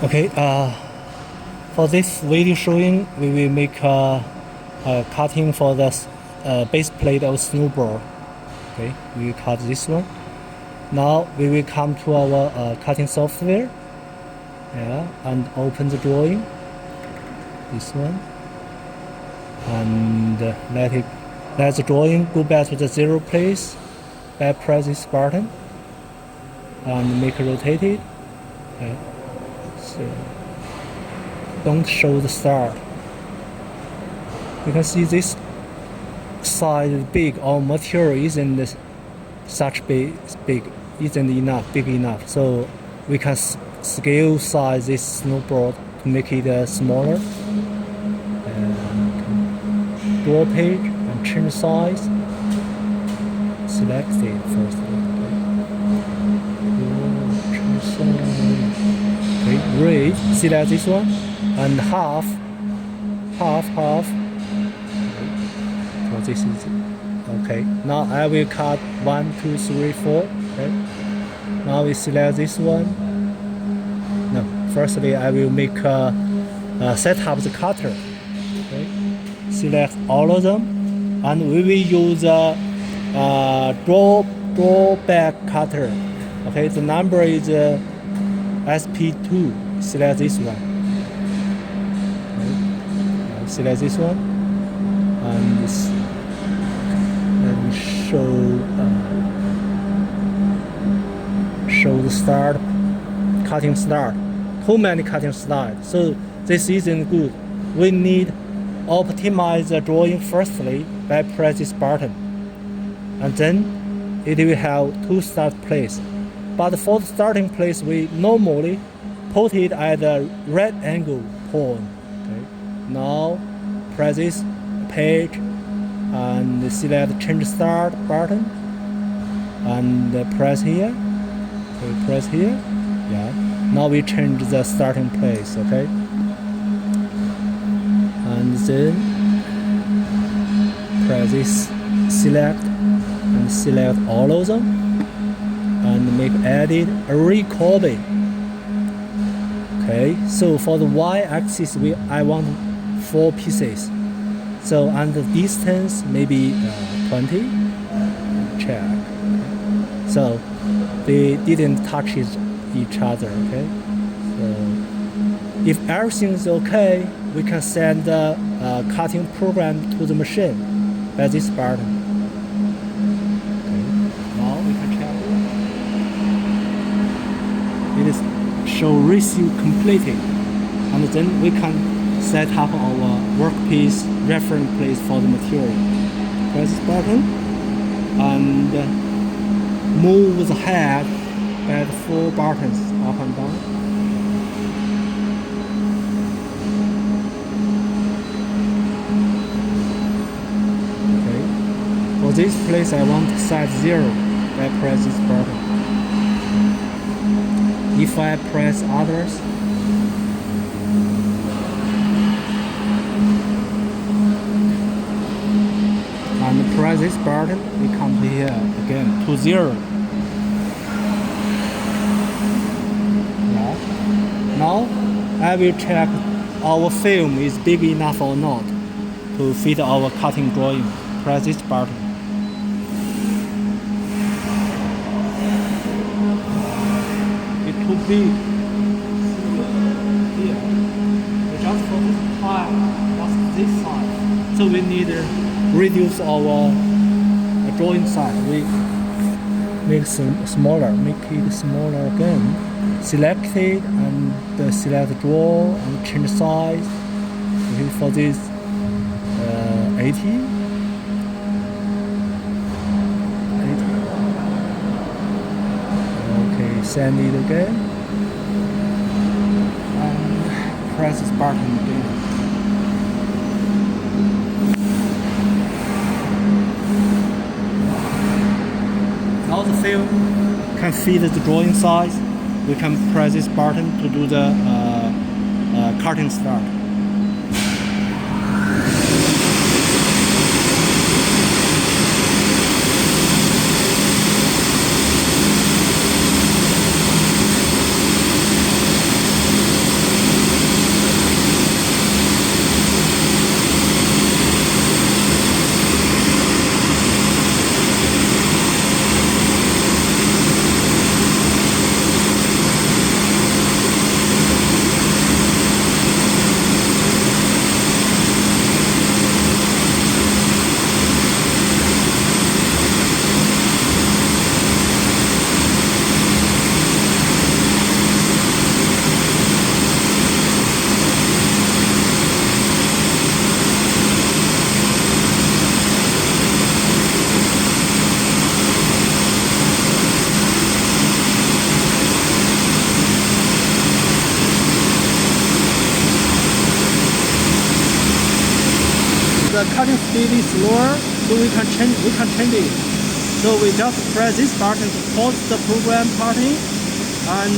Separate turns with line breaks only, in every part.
Okay, for this video showing, we will make a cutting for the base plate of snowboard. Okay, we will cut this one. Now we will come to our cutting software, and open the drawing. This one, and let the drawing go back to the zero place. Back press this button and make it rotated. Okay. So don't show the start. You can see this size is big. Our material isn't such big, isn't big enough. So we can scale size this snowboard to make it smaller. And draw page and change size. Select it first. Change size. Okay, great. Select this one and half. So this is okay. Now I will cut 1, 2, 3, 4. Okay. Now we select this one. No, firstly I will make set up the cutter. Okay. Select all of them, and we will use a drawback cutter. Okay, the number is SP2. Select this one. Okay. Select this one, and let me show the start, cutting start. Too many cutting start, so this isn't good. We need optimize the drawing firstly by press this button, and then it will have two start place. But for the starting place, we normally put it at the right angle point. Okay. Now press this page and select change start button and press here. Okay, press here. Yeah. Now we change the starting place. Okay. And then press this select and select all of them and make edit recopy. Okay, so for the y-axis I want 4 pieces. So and the distance maybe 20. Check. So they didn't touch each other. Okay. So if everything is okay, we can send the cutting program to the machine by this button. Okay. Now we can check. It is show receive completed, and then we can set up our workpiece reference place for the material. Press this button and move the head by the 4 buttons up and down. Okay. For this place I want to set 0. I press this button. If I press others, and press this button, we come here again to 0. Now I will check our film is big enough or not to fit our cutting drawing. Press this button. It's too big. Here. Just for this part, what's this side? So we need to reduce our drawing size. We make it smaller. Make it smaller again. Select it and select draw and change size. Okay, for this 80. Okay, send it again and press this button again. Now the film can fit the drawing size. We can press this button to do the cutting start. the cutting speed is lower, so we can change it. So we just press this button to pause the program cutting and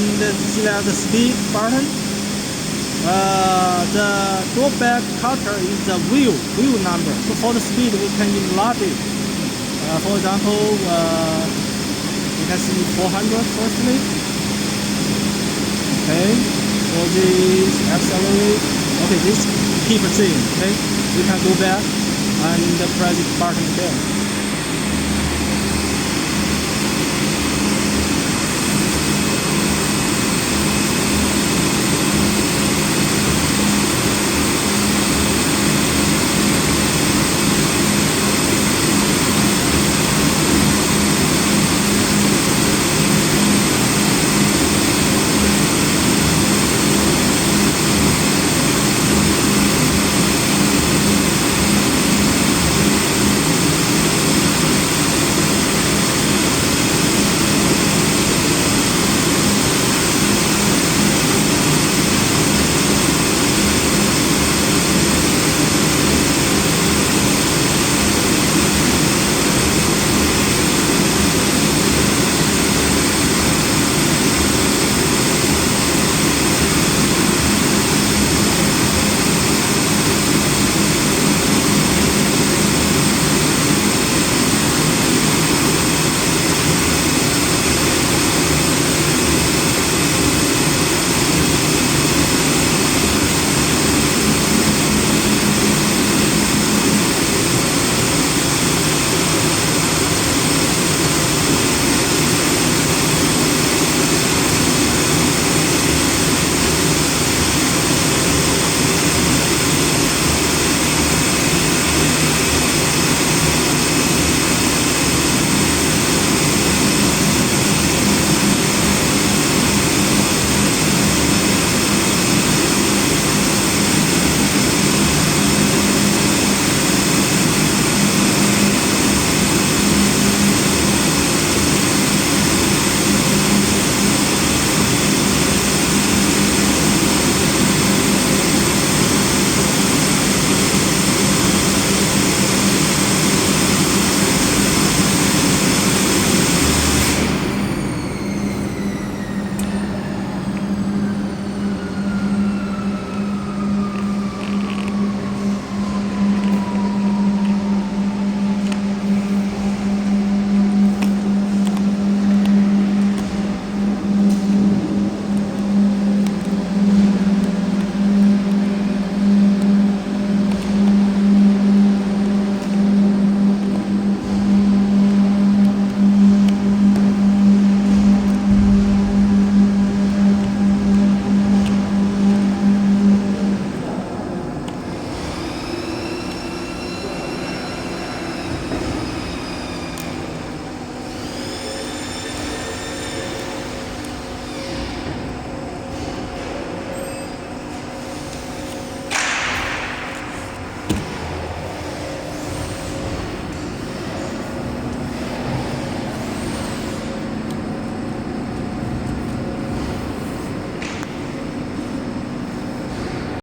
select the speed button. The drawback cutter is the wheel number. So for the speed we can enlarge it. For example, you can see 400 firstly. Okay, for this accelerate. Okay, this keep the same. Okay, we can go back and press this button again.